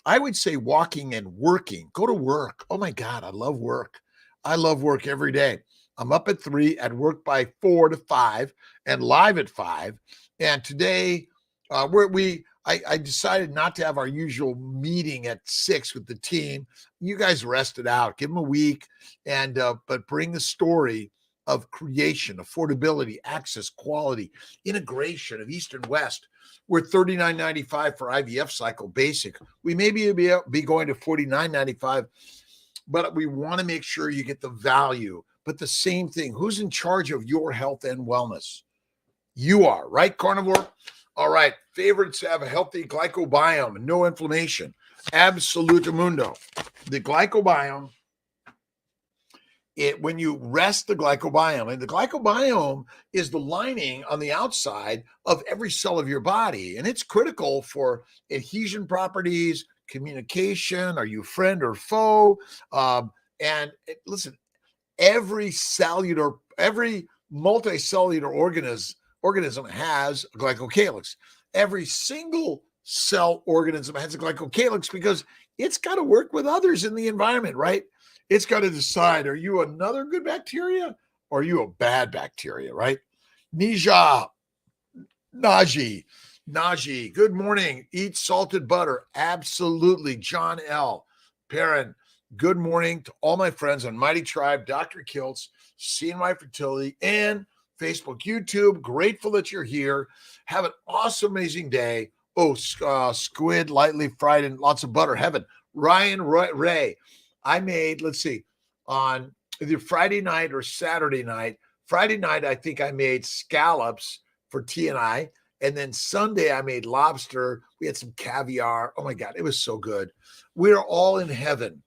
I would say walking and working. Go to work. Oh, my God, I love work. I love work every day. I'm up at 3, at work by 4 to 5, and live at 5. And today, I decided not to have our usual meeting at 6 with the team. You guys rest it out. Give them a week, and but bring the story of creation, affordability, access, quality, integration of East and West. We're $39.95 for IVF cycle basic. We may be going to $49.95, but we want to make sure you get the value. But the same thing, who's in charge of your health and wellness? You are, right, carnivore? All right, favorites have a healthy glycobiome, no inflammation. Absolutamundo. The glycobiome, when you rest the glycobiome, and the glycobiome is the lining on the outside of every cell of your body, and it's critical for adhesion properties, communication, are you friend or foe? Listen, every multicellular organism has a glycocalyx. Every single cell organism has a glycocalyx because it's got to work with others in the environment, right? It's got to decide, are you another good bacteria or are you a bad bacteria, right? Najee, good morning. Eat salted butter. Absolutely. John L. Perrin, good morning to all my friends on Mighty Tribe, Dr. Kiltz, Seeing My Fertility, and Facebook, YouTube. Grateful that you're here. Have an awesome, amazing day. Oh, squid lightly fried in lots of butter. Heaven. Ryan Ray. I made, let's see, on either Friday night or Saturday night. Friday night, I think I made scallops for T and I. And then Sunday, I made lobster. We had some caviar. Oh, my God, it was so good. We're all in heaven.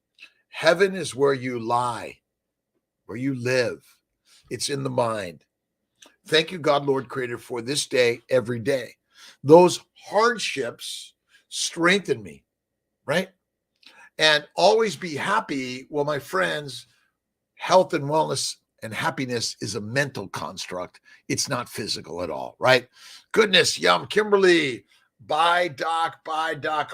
Heaven is where you lie, where you live. It's in the mind. Thank you, God, Lord, Creator, for this day, every day. Those hardships strengthen me, right? And always be happy. Well, my friends, health and wellness and happiness is a mental construct. It's not physical at all, right? Goodness, yum. Kimberly, bye, Doc.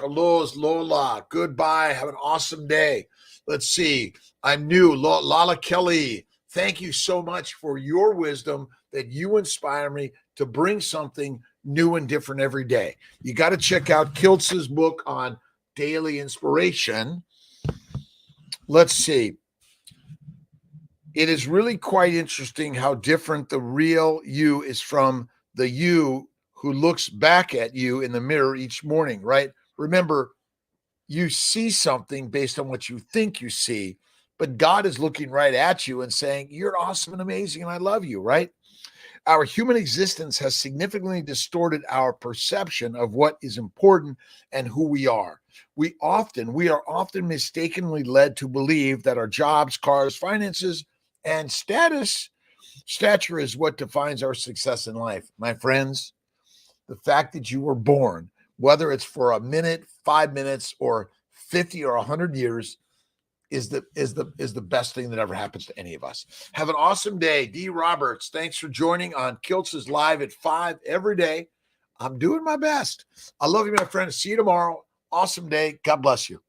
Aloha, Lola. Goodbye. Have an awesome day. Let's see. I'm new. Lala Kelly, thank you so much for your wisdom that you inspire me to bring something new and different every day. You got to check out Kiltz's book on daily inspiration. Let's see. It is really quite interesting how different the real you is from the you who looks back at you in the mirror each morning, right? Remember, you see something based on what you think you see, but God is looking right at you and saying, "You're awesome and amazing, and I love you," right? Our human existence has significantly distorted our perception of what is important and who we are. We are often mistakenly led to believe that our jobs, cars, finances, and stature is what defines our success in life. My friends, the fact that you were born, whether it's for a minute, 5 minutes, or 50 or 100 years, is the best thing that ever happens to any of us. Have an awesome day. D. Roberts, thanks for joining on Kiltz's Live at 5 every day. I'm doing my best. I love you, my friend. See you tomorrow. Awesome day. God bless you.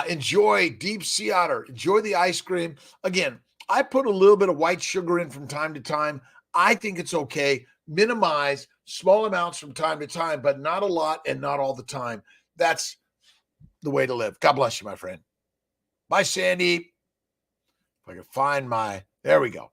Enjoy deep sea otter. Enjoy the ice cream. Again, I put a little bit of white sugar in from time to time. I think it's okay. Minimize small amounts from time to time, but not a lot and not all the time. That's the way to live. God bless you, my friend. Bye, Sandy. If I can find there we go.